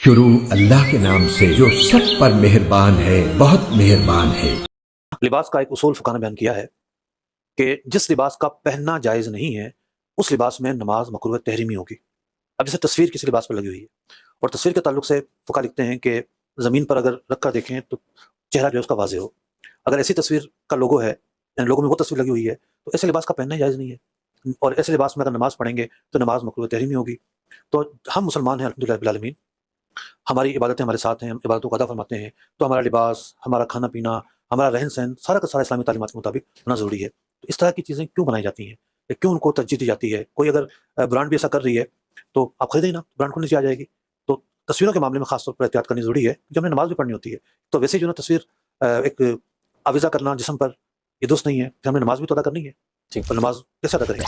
شروع اللہ کے نام سے جو سب پر مہربان ہے، بہت مہربان ہے۔ لباس کا ایک اصول فقہ نے بیان کیا ہے کہ جس لباس کا پہننا جائز نہیں ہے اس لباس میں نماز مکروہ تحریمی ہوگی۔ اب جیسے تصویر کسی لباس پر لگی ہوئی ہے اور تصویر کے تعلق سے فقہ لکھتے ہیں کہ زمین پر اگر رکھ کر دیکھیں تو چہرہ جو ہے اس کا واضح ہو۔ اگر ایسی تصویر کا لوگو ہے، یعنی لوگو میں وہ تصویر لگی ہوئی ہے، تو ایسے لباس کا پہننا جائز نہیں ہے، اور ایسے لباس میں اگر نماز پڑھیں گے تو نماز مکروہ تحریمی ہوگی۔ تو ہم مسلمان ہیں الحمدللہ رب العالمین، ہماری عبادتیں ہمارے ساتھ ہیں، ہم عبادتوں کو ادا فرماتے ہیں، تو ہمارا لباس، ہمارا کھانا پینا، ہمارا رہن سہن سارا کا سارا اسلامی تعلیمات کے مطابق ہونا ضروری ہے۔ تو اس طرح کی چیزیں کیوں بنائی جاتی ہیں، یا کیوں ان کو ترجیح دی جاتی ہے؟ کوئی اگر برانڈ بھی ایسا کر رہی ہے تو آپ خریدیں نا، برانڈ کو نیچے آ جائے گی۔ تو تصویروں کے معاملے میں خاص طور پر احتیاط کرنی ضروری ہے، جو ہمیں نماز بھی پڑھنی ہوتی ہے۔ تو ویسے جو نا تصویر ایک آویزہ کرنا جسم پر، یہ درست نہیں ہے، کہ ہم نے نماز بھی تو ادا کرنی ہے، ٹھیک، پر نماز کیسے ادا کریں گے؟